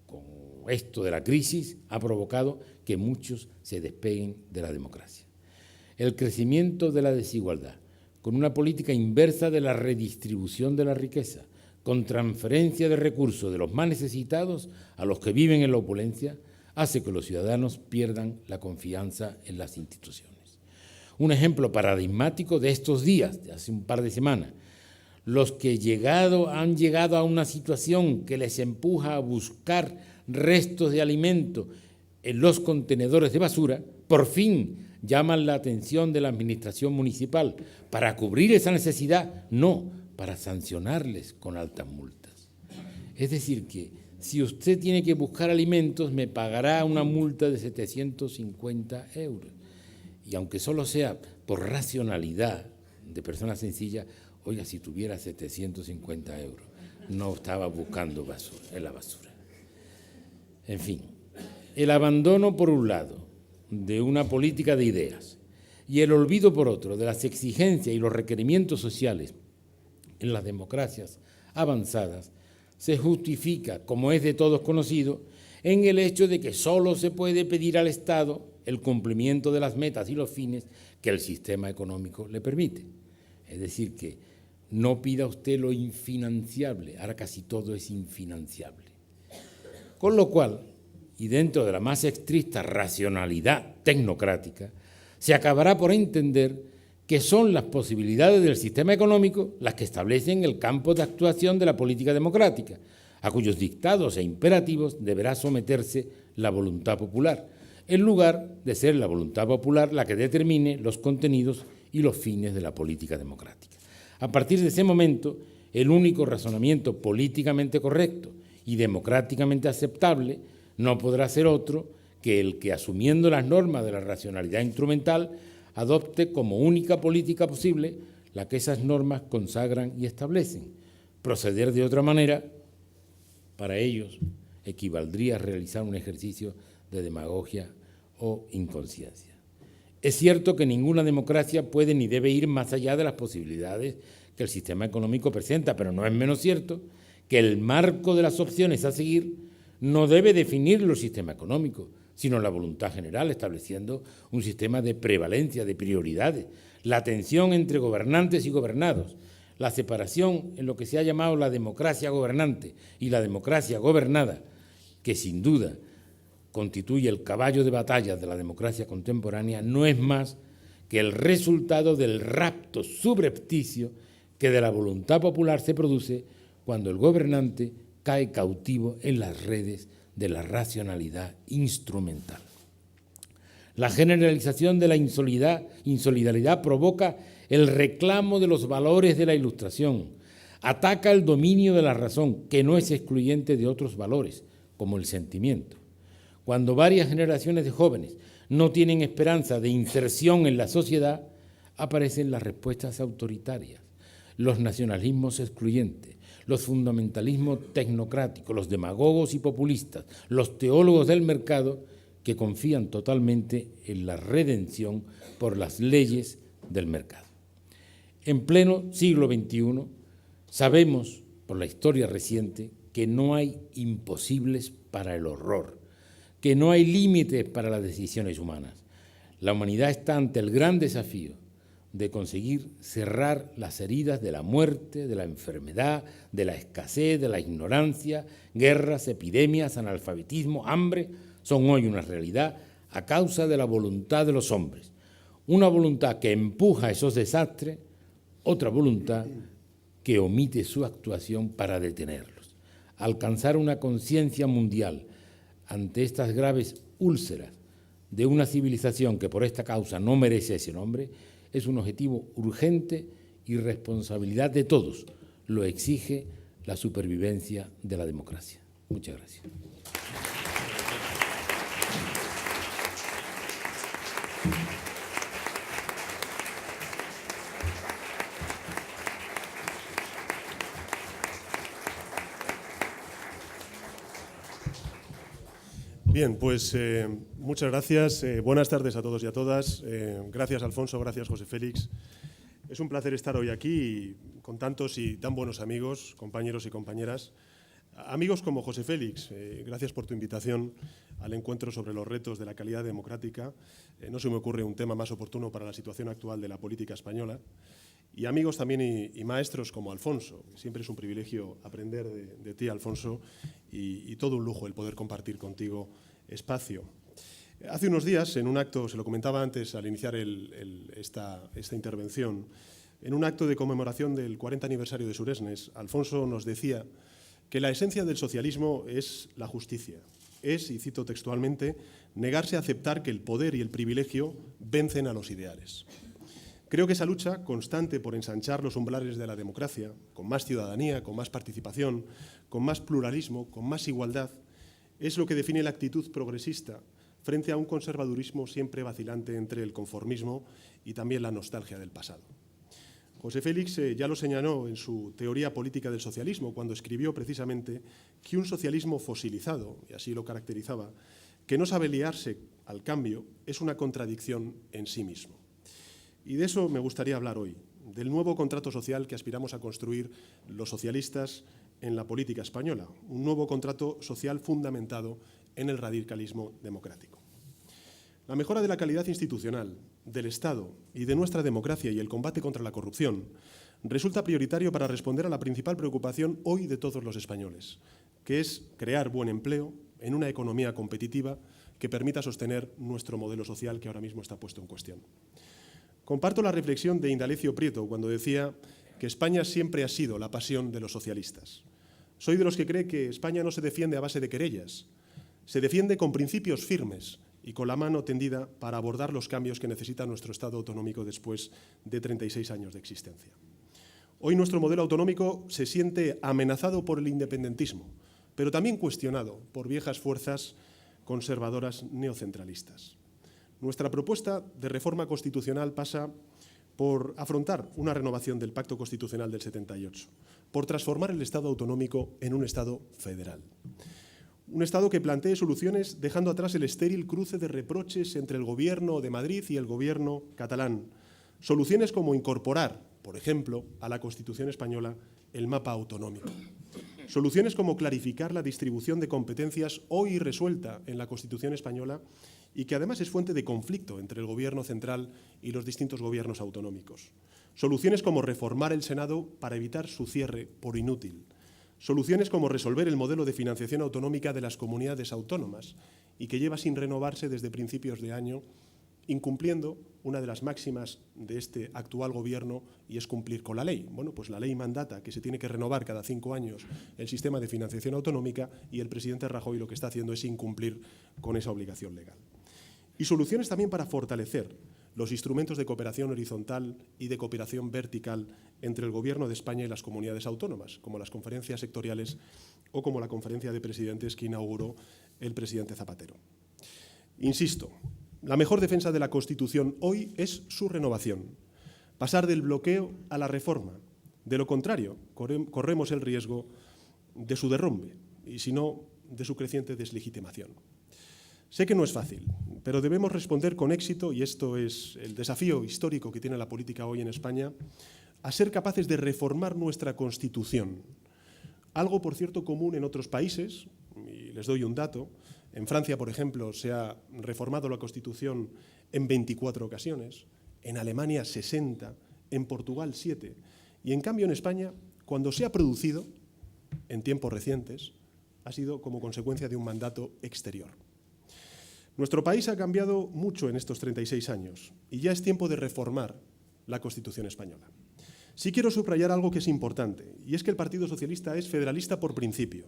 con esto de la crisis, ha provocado que muchos se despeguen de la democracia. El crecimiento de la desigualdad, con una política inversa de la redistribución de la riqueza, con transferencia de recursos de los más necesitados a los que viven en la opulencia, hace que los ciudadanos pierdan la confianza en las instituciones. Un ejemplo paradigmático de estos días, de hace un par de semanas, los que han llegado a una situación que les empuja a buscar restos de alimento en los contenedores de basura, por fin llaman la atención de la administración municipal para cubrir esa necesidad, no para sancionarles con altas multas. Es decir, que si usted tiene que buscar alimentos, me pagará una multa de 750 euros. Y aunque solo sea por racionalidad de persona sencilla, oiga, si tuviera 750 euros, no estaba buscando basura, en la basura. En fin, el abandono por un lado de una política de ideas y el olvido por otro de las exigencias y los requerimientos sociales en las democracias avanzadas se justifica, como es de todos conocido, en el hecho de que solo se puede pedir al Estado el cumplimiento de las metas y los fines que el sistema económico le permite. Es decir, que no pida usted lo infinanciable, ahora casi todo es infinanciable. Con lo cual, y dentro de la más estricta racionalidad tecnocrática, se acabará por entender que son las posibilidades del sistema económico las que establecen el campo de actuación de la política democrática, a cuyos dictados e imperativos deberá someterse la voluntad popular, en lugar de ser la voluntad popular la que determine los contenidos y los fines de la política democrática. A partir de ese momento, el único razonamiento políticamente correcto y democráticamente aceptable no podrá ser otro que el que, asumiendo las normas de la racionalidad instrumental, adopte como única política posible la que esas normas consagran y establecen. Proceder de otra manera, para ellos, equivaldría a realizar un ejercicio de demagogia o inconsciencia. Es cierto que ninguna democracia puede ni debe ir más allá de las posibilidades que el sistema económico presenta, pero no es menos cierto que el marco de las opciones a seguir no debe definirlo el sistema económico, sino la voluntad general, estableciendo un sistema de prevalencia, de prioridades, la tensión entre gobernantes y gobernados, la separación en lo que se ha llamado la democracia gobernante y la democracia gobernada, que sin duda constituye el caballo de batalla de la democracia contemporánea, no es más que el resultado del rapto subrepticio que de la voluntad popular se produce cuando el gobernante cae cautivo en las redes de la racionalidad instrumental. La generalización de la insolidaridad provoca el reclamo de los valores de la Ilustración, ataca el dominio de la razón, que no es excluyente de otros valores, como el sentimiento. Cuando varias generaciones de jóvenes no tienen esperanza de inserción en la sociedad, aparecen las respuestas autoritarias, los nacionalismos excluyentes, los fundamentalismos tecnocráticos, los demagogos y populistas, los teólogos del mercado que confían totalmente en la redención por las leyes del mercado. En pleno siglo XXI sabemos, por la historia reciente, que no hay imposibles para el horror, que no hay límites para las decisiones humanas. La humanidad está ante el gran desafío de conseguir cerrar las heridas de la muerte, de la enfermedad, de la escasez, de la ignorancia. Guerras, epidemias, analfabetismo, hambre son hoy una realidad a causa de la voluntad de los hombres. Una voluntad que empuja esos desastres, otra voluntad que omite su actuación para detenerlos. Alcanzar una conciencia mundial ante estas graves úlceras de una civilización que por esta causa no merece ese nombre es un objetivo urgente y responsabilidad de todos. Lo exige la supervivencia de la democracia. Muchas gracias. Bien, pues muchas gracias. Buenas tardes a todos y a todas. Gracias, Alfonso. Gracias, José Félix. Es un placer estar hoy aquí con tantos y tan buenos amigos, compañeros y compañeras. Amigos como José Félix, gracias por tu invitación al encuentro sobre los retos de la calidad democrática. No se me ocurre un tema más oportuno para la situación actual de la política española. Y amigos también y maestros como Alfonso. Siempre es un privilegio aprender de ti, Alfonso, y todo un lujo el poder compartir contigo espacio. Hace unos días, en un acto, se lo comentaba antes al iniciar esta intervención, en un acto de conmemoración del 40 aniversario de Suresnes, Alfonso nos decía que la esencia del socialismo es la justicia. Es, y cito textualmente, negarse a aceptar que el poder y el privilegio vencen a los ideales. Creo que esa lucha constante por ensanchar los umbrales de la democracia, con más ciudadanía, con más participación, con más pluralismo, con más igualdad, es lo que define la actitud progresista frente a un conservadurismo siempre vacilante entre el conformismo y también la nostalgia del pasado. José Félix ya lo señaló en su teoría política del socialismo, cuando escribió precisamente que un socialismo fosilizado, y así lo caracterizaba, que no sabe liarse al cambio, es una contradicción en sí mismo. Y de eso me gustaría hablar hoy, del nuevo contrato social que aspiramos a construir los socialistas en la política española, un nuevo contrato social fundamentado en el radicalismo democrático. La mejora de la calidad institucional, del Estado y de nuestra democracia y el combate contra la corrupción resulta prioritario para responder a la principal preocupación hoy de todos los españoles, que es crear buen empleo en una economía competitiva que permita sostener nuestro modelo social que ahora mismo está puesto en cuestión. Comparto la reflexión de Indalecio Prieto cuando decía que España siempre ha sido la pasión de los socialistas. Soy de los que cree que España no se defiende a base de querellas, se defiende con principios firmes y con la mano tendida para abordar los cambios que necesita nuestro Estado autonómico después de 36 años de existencia. Hoy nuestro modelo autonómico se siente amenazado por el independentismo, pero también cuestionado por viejas fuerzas conservadoras neocentralistas. Nuestra propuesta de reforma constitucional pasa por afrontar una renovación del Pacto Constitucional del 78, por transformar el Estado autonómico en un Estado federal. Un Estado que plantee soluciones dejando atrás el estéril cruce de reproches entre el Gobierno de Madrid y el Gobierno catalán. Soluciones como incorporar, por ejemplo, a la Constitución española el mapa autonómico. Soluciones como clarificar la distribución de competencias hoy resuelta en la Constitución española y que además es fuente de conflicto entre el Gobierno central y los distintos gobiernos autonómicos. Soluciones como reformar el Senado para evitar su cierre por inútil. Soluciones como resolver el modelo de financiación autonómica de las comunidades autónomas y que lleva sin renovarse desde principios de año, incumpliendo una de las máximas de este actual Gobierno, y es cumplir con la ley. Bueno, pues la ley mandata que se tiene que renovar cada 5 años el sistema de financiación autonómica y el presidente Rajoy lo que está haciendo es incumplir con esa obligación legal. Y soluciones también para fortalecer los instrumentos de cooperación horizontal y de cooperación vertical entre el Gobierno de España y las comunidades autónomas, como las conferencias sectoriales o como la conferencia de presidentes que inauguró el presidente Zapatero. Insisto, la mejor defensa de la Constitución hoy es su renovación, pasar del bloqueo a la reforma. De lo contrario, corremos el riesgo de su derrumbe y, si no, de su creciente deslegitimación. Sé que no es fácil, pero debemos responder con éxito, y esto es el desafío histórico que tiene la política hoy en España, a ser capaces de reformar nuestra Constitución. Algo, por cierto, común en otros países, y les doy un dato. En Francia, por ejemplo, se ha reformado la Constitución en 24 ocasiones, en Alemania 60, en Portugal 7, y en cambio en España, cuando se ha producido, en tiempos recientes, ha sido como consecuencia de un mandato exterior. Nuestro país ha cambiado mucho en estos 36 años y ya es tiempo de reformar la Constitución española. Sí quiero subrayar algo que es importante, y es que el Partido Socialista es federalista por principio,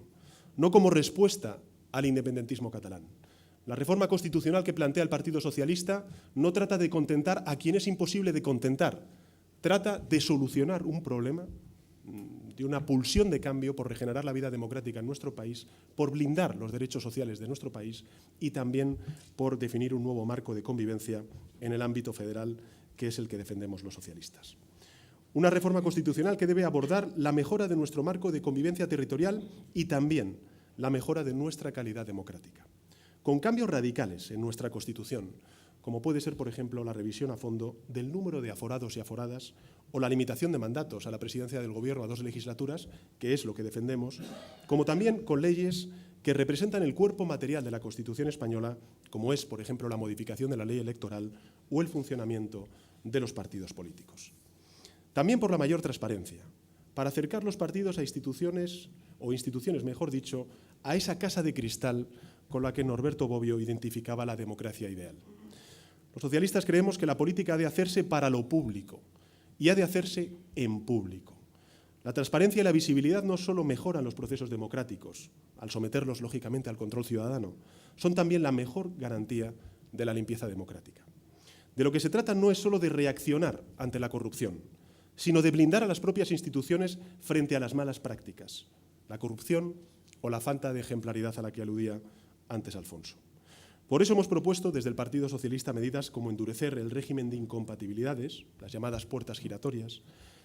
no como respuesta al independentismo catalán. La reforma constitucional que plantea el Partido Socialista no trata de contentar a quien es imposible de contentar, trata de solucionar un problema, de una pulsión de cambio por regenerar la vida democrática en nuestro país, por blindar los derechos sociales de nuestro país y también por definir un nuevo marco de convivencia en el ámbito federal, que es el que defendemos los socialistas. Una reforma constitucional que debe abordar la mejora de nuestro marco de convivencia territorial y también la mejora de nuestra calidad democrática, con cambios radicales en nuestra Constitución, como puede ser, por ejemplo, la revisión a fondo del número de aforados y aforadas o la limitación de mandatos a la presidencia del Gobierno a 2 legislaturas, que es lo que defendemos, como también con leyes que representan el cuerpo material de la Constitución española, como es, por ejemplo, la modificación de la ley electoral o el funcionamiento de los partidos políticos. También por la mayor transparencia, para acercar los partidos a instituciones, mejor dicho, a esa casa de cristal con la que Norberto Bobbio identificaba la democracia ideal. Los socialistas creemos que la política ha de hacerse para lo público y ha de hacerse en público. La transparencia y la visibilidad no solo mejoran los procesos democráticos, al someterlos lógicamente al control ciudadano, son también la mejor garantía de la limpieza democrática. De lo que se trata no es solo de reaccionar ante la corrupción, sino de blindar a las propias instituciones frente a las malas prácticas, la corrupción o la falta de ejemplaridad a la que aludía antes Alfonso. Por eso hemos propuesto desde el Partido Socialista medidas como endurecer el régimen de incompatibilidades, las llamadas puertas giratorias,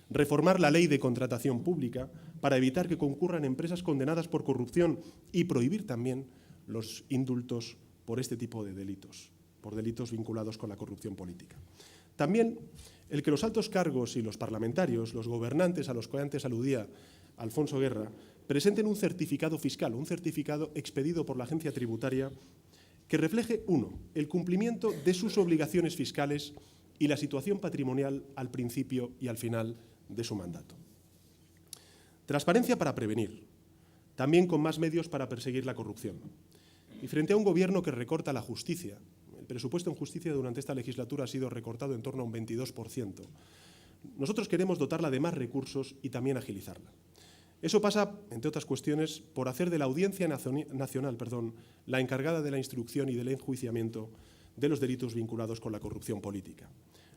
reformar la ley de contratación pública para evitar que concurran empresas condenadas por corrupción y prohibir también los indultos por este tipo de delitos, por delitos vinculados con la corrupción política. También el que los altos cargos y los parlamentarios, los gobernantes a los que antes aludía Alfonso Guerra, presenten un certificado fiscal, un certificado expedido por la agencia tributaria que refleje, 1, el cumplimiento de sus obligaciones fiscales y la situación patrimonial al principio y al final de su mandato. Transparencia para prevenir, también con más medios para perseguir la corrupción. Y frente a un gobierno que recorta la justicia, el presupuesto en justicia durante esta legislatura ha sido recortado en torno a un 22%. Nosotros queremos dotarla de más recursos y también agilizarla. Eso pasa, entre otras cuestiones, por hacer de la Audiencia Nacional la encargada de la instrucción y del enjuiciamiento de los delitos vinculados con la corrupción política.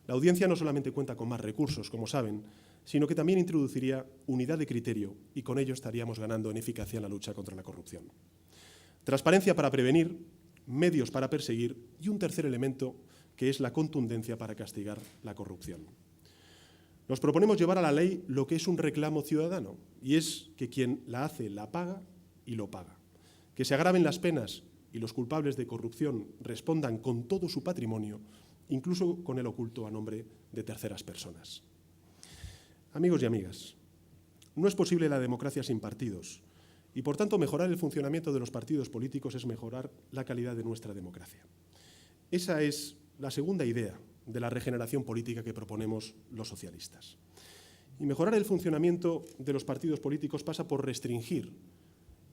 La Audiencia no solamente cuenta con más recursos, como saben, sino que también introduciría unidad de criterio y con ello estaríamos ganando en eficacia en la lucha contra la corrupción. Transparencia para prevenir, medios para perseguir y un tercer elemento que es la contundencia para castigar la corrupción. Nos proponemos llevar a la ley lo que es un reclamo ciudadano, y es que quien la hace la paga y lo paga. Que se agraven las penas y los culpables de corrupción respondan con todo su patrimonio, incluso con el oculto a nombre de terceras personas. Amigos y amigas, no es posible la democracia sin partidos, Y, por tanto, mejorar el funcionamiento de los partidos políticos es mejorar la calidad de nuestra democracia. Esa es la segunda idea de la regeneración política que proponemos los socialistas. Y mejorar el funcionamiento de los partidos políticos pasa por restringir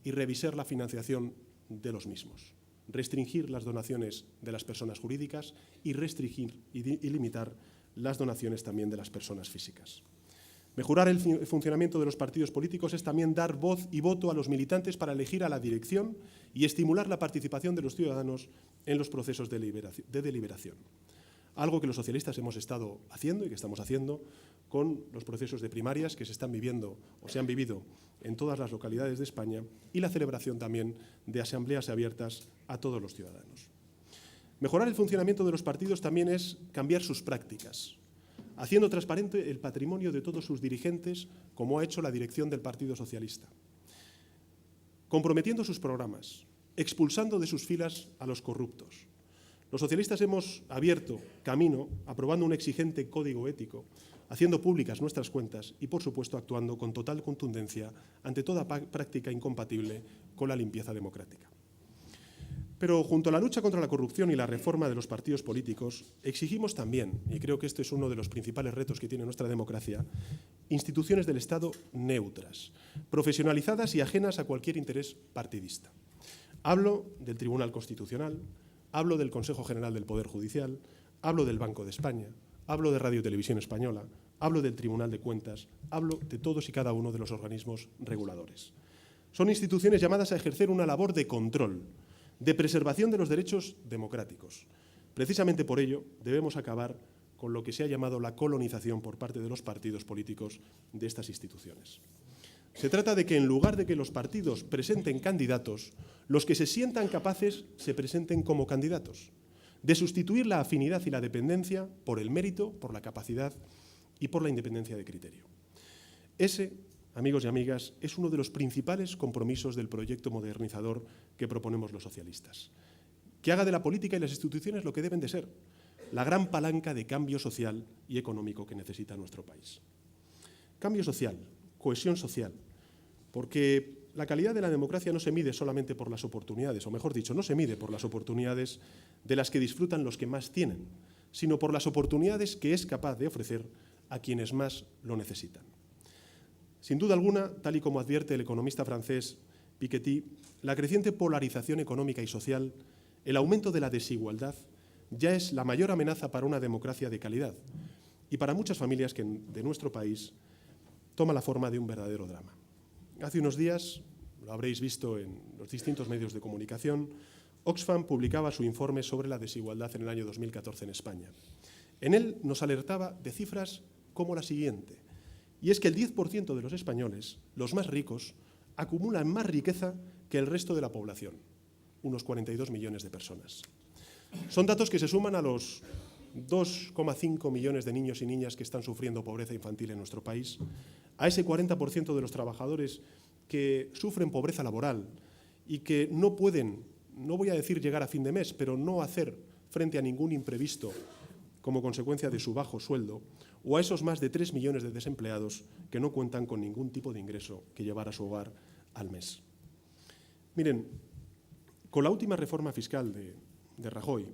y revisar la financiación de los mismos, restringir las donaciones de las personas jurídicas y restringir y limitar las donaciones también de las personas físicas. Mejorar el funcionamiento de los partidos políticos es también dar voz y voto a los militantes para elegir a la dirección y estimular la participación de los ciudadanos en los procesos de deliberación. Algo que los socialistas hemos estado haciendo y que estamos haciendo con los procesos de primarias que se están viviendo o se han vivido en todas las localidades de España y la celebración también de asambleas abiertas a todos los ciudadanos. Mejorar el funcionamiento de los partidos también es cambiar sus prácticas, haciendo transparente el patrimonio de todos sus dirigentes, como ha hecho la dirección del Partido Socialista, comprometiendo sus programas, expulsando de sus filas a los corruptos. Los socialistas hemos abierto camino aprobando un exigente código ético, haciendo públicas nuestras cuentas y, por supuesto, actuando con total contundencia ante toda práctica incompatible con la limpieza democrática. Pero junto a la lucha contra la corrupción y la reforma de los partidos políticos, exigimos también, y creo que este es uno de los principales retos que tiene nuestra democracia, instituciones del Estado neutras, profesionalizadas y ajenas a cualquier interés partidista. Hablo del Tribunal Constitucional, hablo del Consejo General del Poder Judicial, hablo del Banco de España, hablo de Radio y Televisión Española, hablo del Tribunal de Cuentas, hablo de todos y cada uno de los organismos reguladores. Son instituciones llamadas a ejercer una labor de control, de preservación de los derechos democráticos. Precisamente por ello debemos acabar con lo que se ha llamado la colonización por parte de los partidos políticos de estas instituciones. Se trata de que en lugar de que los partidos presenten candidatos, los que se sientan capaces se presenten como candidatos, de sustituir la afinidad y la dependencia por el mérito, por la capacidad y por la independencia de criterio. Ese, amigos y amigas, es uno de los principales compromisos del proyecto modernizador que proponemos los socialistas. Que haga de la política y las instituciones lo que deben de ser, la gran palanca de cambio social y económico que necesita nuestro país. Cambio social, cohesión social, porque la calidad de la democracia no se mide solamente por las oportunidades, o mejor dicho, no se mide por las oportunidades de las que disfrutan los que más tienen, sino por las oportunidades que es capaz de ofrecer a quienes más lo necesitan. Sin duda alguna, tal y como advierte el economista francés Piketty, la creciente polarización económica y social, el aumento de la desigualdad, ya es la mayor amenaza para una democracia de calidad y para muchas familias de nuestro país toma la forma de un verdadero drama. Hace unos días, lo habréis visto en los distintos medios de comunicación, Oxfam publicaba su informe sobre la desigualdad en el año 2014 en España. En él nos alertaba de cifras como la siguiente, y es que el 10% de los españoles, los más ricos, acumulan más riqueza que el resto de la población, unos 42 millones de personas. Son datos que se suman a los 2,5 millones de niños y niñas que están sufriendo pobreza infantil en nuestro país, a ese 40% de los trabajadores que sufren pobreza laboral y que no pueden, no voy a decir llegar a fin de mes, pero no hacer frente a ningún imprevisto como consecuencia de su bajo sueldo, o a esos más de 3 millones de desempleados que no cuentan con ningún tipo de ingreso que llevar a su hogar al mes. Miren, con la última reforma fiscal de Rajoy,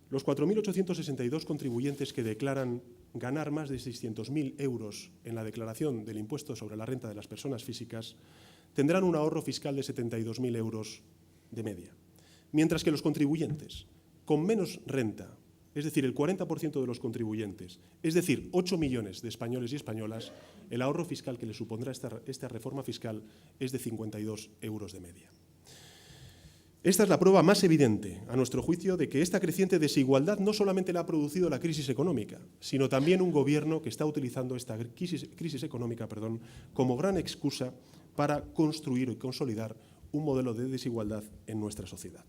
los 4.862 contribuyentes que declaran ganar más de 600.000 euros en la declaración del impuesto sobre la renta de las personas físicas tendrán un ahorro fiscal de 72.000 euros de media, mientras que los contribuyentes con menos renta, es decir, el 40% de los contribuyentes, es decir, 8 millones de españoles y españolas, el ahorro fiscal que les supondrá esta reforma fiscal es de 52 euros de media. Esta es la prueba más evidente, a nuestro juicio, de que esta creciente desigualdad no solamente la ha producido la crisis económica, sino también un gobierno que está utilizando esta crisis económica como gran excusa para construir y consolidar un modelo de desigualdad en nuestra sociedad.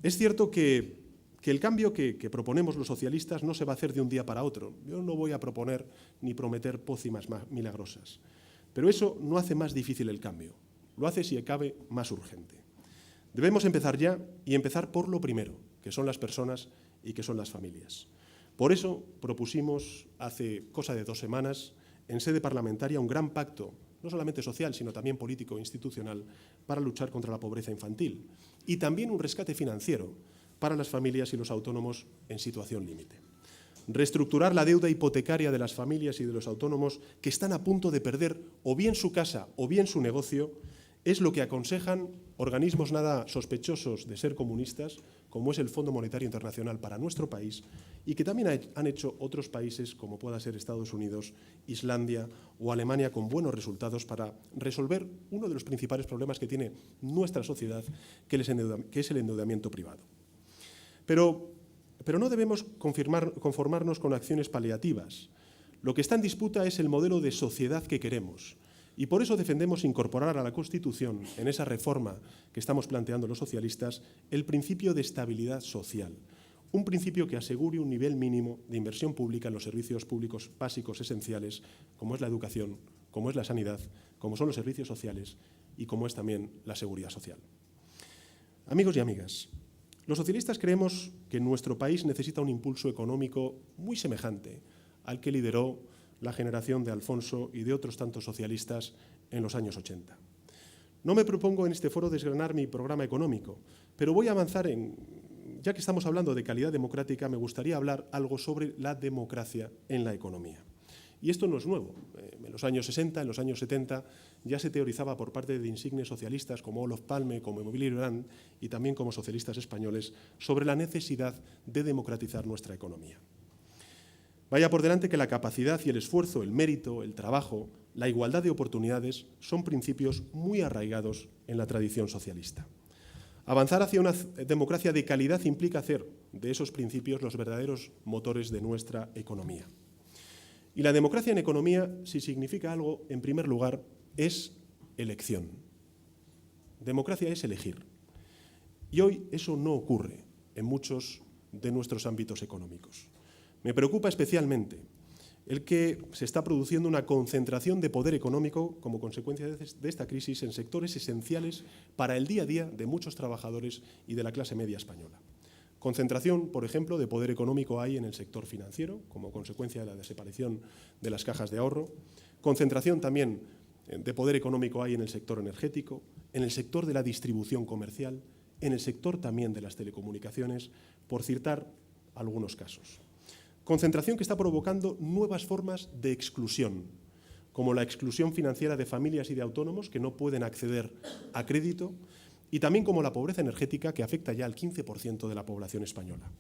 Es cierto que el cambio que proponemos los socialistas no se va a hacer de un día para otro. Yo no voy a proponer ni prometer pócimas milagrosas, pero eso no hace más difícil el cambio, lo hace, si cabe, más urgente. Debemos empezar ya y empezar por lo primero, que son las personas y que son las familias. Por eso propusimos hace cosa de 2 semanas, en sede parlamentaria, un gran pacto no solamente social, sino también político e institucional, para luchar contra la pobreza infantil. Y también un rescate financiero para las familias y los autónomos en situación límite. Reestructurar la deuda hipotecaria de las familias y de los autónomos que están a punto de perder o bien su casa o bien su negocio es lo que aconsejan organismos nada sospechosos de ser comunistas, como es el Fondo Monetario Internacional para nuestro país, y que también han hecho otros países, como pueda ser Estados Unidos, Islandia o Alemania, con buenos resultados para resolver uno de los principales problemas que tiene nuestra sociedad, que es el endeudamiento privado. Pero no debemos conformarnos con acciones paliativas. Lo que está en disputa es el modelo de sociedad que queremos. Y por eso defendemos incorporar a la Constitución, en esa reforma que estamos planteando los socialistas, el principio de estabilidad social. Un principio que asegure un nivel mínimo de inversión pública en los servicios públicos básicos esenciales, como es la educación, como es la sanidad, como son los servicios sociales y como es también la seguridad social. Amigos y amigas, los socialistas creemos que nuestro país necesita un impulso económico muy semejante al que lideró la generación de Alfonso y de otros tantos socialistas en los años 80. No me propongo en este foro desgranar mi programa económico, pero voy a avanzar ya que estamos hablando de calidad democrática, me gustaría hablar algo sobre la democracia en la economía. Y esto no es nuevo. En los años 60, en los años 70, ya se teorizaba por parte de insignes socialistas como Olof Palme, como Emilio Durán y también como socialistas españoles sobre la necesidad de democratizar nuestra economía. Vaya por delante que la capacidad y el esfuerzo, el mérito, el trabajo, la igualdad de oportunidades son principios muy arraigados en la tradición socialista. Avanzar hacia una democracia de calidad implica hacer de esos principios los verdaderos motores de nuestra economía. Y la democracia en economía, si significa algo, en primer lugar, es elección. Democracia es elegir. Y hoy eso no ocurre en muchos de nuestros ámbitos económicos. Me preocupa especialmente el que se está produciendo una concentración de poder económico como consecuencia de esta crisis en sectores esenciales para el día a día de muchos trabajadores y de la clase media española. Concentración, por ejemplo, de poder económico hay en el sector financiero, como consecuencia de la desaparición de las cajas de ahorro. Concentración también de poder económico hay en el sector energético, en el sector de la distribución comercial, en el sector también de las telecomunicaciones, por citar algunos casos. Concentración que está provocando nuevas formas de exclusión, como la exclusión financiera de familias y de autónomos que no pueden acceder a crédito, y también como la pobreza energética que afecta ya al 15% de la población española.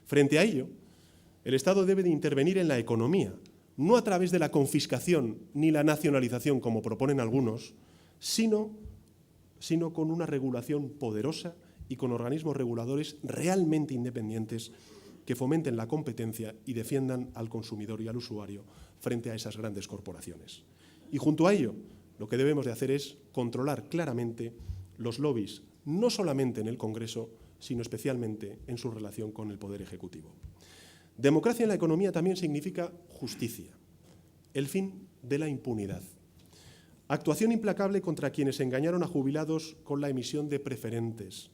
Frente a ello, el Estado debe de intervenir en la economía, no a través de la confiscación ni la nacionalización, como proponen algunos, sino con una regulación poderosa y con organismos reguladores realmente independientes que fomenten la competencia y defiendan al consumidor y al usuario frente a esas grandes corporaciones. Y junto a ello, lo que debemos de hacer es controlar claramente los lobbies, no solamente en el Congreso, sino especialmente en su relación con el Poder Ejecutivo. Democracia en la economía también significa justicia, el fin de la impunidad. Actuación implacable contra quienes engañaron a jubilados con la emisión de preferentes.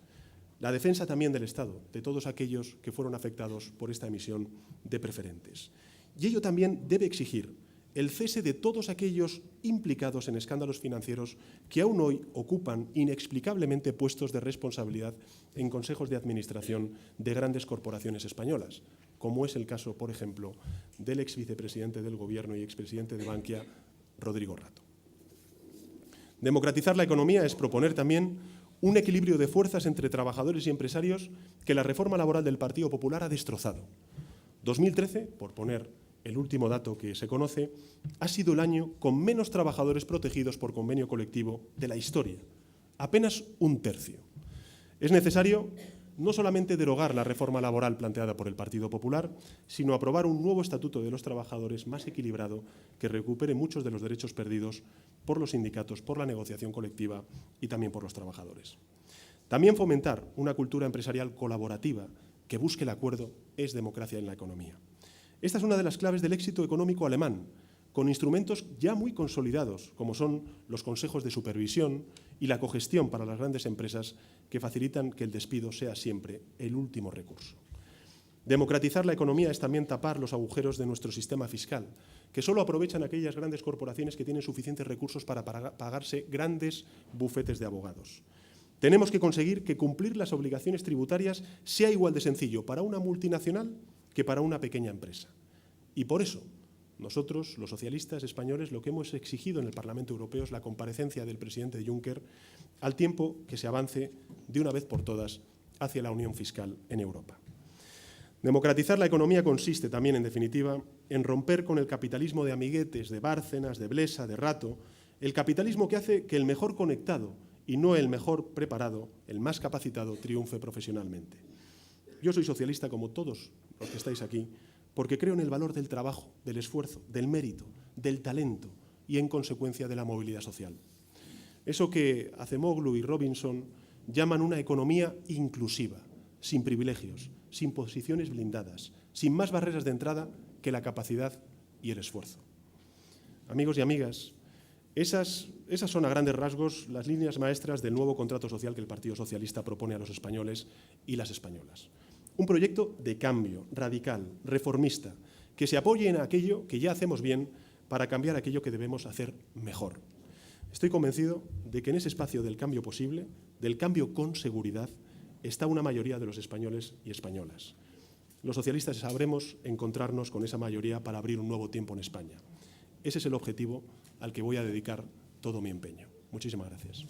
La defensa también del Estado, de todos aquellos que fueron afectados por esta emisión de preferentes. Y ello también debe exigir el cese de todos aquellos implicados en escándalos financieros que aún hoy ocupan inexplicablemente puestos de responsabilidad en consejos de administración de grandes corporaciones españolas, como es el caso, por ejemplo, del exvicepresidente del Gobierno y expresidente de Bankia, Rodrigo Rato. Democratizar la economía es proponer también un equilibrio de fuerzas entre trabajadores y empresarios que la reforma laboral del Partido Popular ha destrozado. 2013, por poner el último dato que se conoce, ha sido el año con menos trabajadores protegidos por convenio colectivo de la historia, apenas un tercio. Es necesario no solamente derogar la reforma laboral planteada por el Partido Popular, sino aprobar un nuevo estatuto de los trabajadores más equilibrado que recupere muchos de los derechos perdidos por los sindicatos, por la negociación colectiva y también por los trabajadores. También fomentar una cultura empresarial colaborativa que busque el acuerdo es democracia en la economía. Esta es una de las claves del éxito económico alemán, con instrumentos ya muy consolidados, como son los consejos de supervisión y la cogestión para las grandes empresas que facilitan que el despido sea siempre el último recurso. Democratizar la economía es también tapar los agujeros de nuestro sistema fiscal, que solo aprovechan aquellas grandes corporaciones que tienen suficientes recursos para pagarse grandes bufetes de abogados. Tenemos que conseguir que cumplir las obligaciones tributarias sea igual de sencillo para una multinacional que para una pequeña empresa. Y por eso, nosotros, los socialistas españoles, lo que hemos exigido en el Parlamento Europeo es la comparecencia del presidente Juncker al tiempo que se avance de una vez por todas hacia la unión fiscal en Europa. Democratizar la economía consiste también, en definitiva, en romper con el capitalismo de amiguetes, de Bárcenas, de Blesa, de Rato, el capitalismo que hace que el mejor conectado y no el mejor preparado, el más capacitado, triunfe profesionalmente. Yo soy socialista como todos los que estáis aquí, porque creo en el valor del trabajo, del esfuerzo, del mérito, del talento y, en consecuencia, de la movilidad social. Eso que Acemoglu y Robinson llaman una economía inclusiva, sin privilegios, sin posiciones blindadas, sin más barreras de entrada que la capacidad y el esfuerzo. Amigos y amigas, esas son a grandes rasgos las líneas maestras del nuevo contrato social que el Partido Socialista propone a los españoles y las españolas. Un proyecto de cambio, radical, reformista, que se apoye en aquello que ya hacemos bien para cambiar aquello que debemos hacer mejor. Estoy convencido de que en ese espacio del cambio posible, del cambio con seguridad, está una mayoría de los españoles y españolas. Los socialistas sabremos encontrarnos con esa mayoría para abrir un nuevo tiempo en España. Ese es el objetivo al que voy a dedicar todo mi empeño. Muchísimas gracias.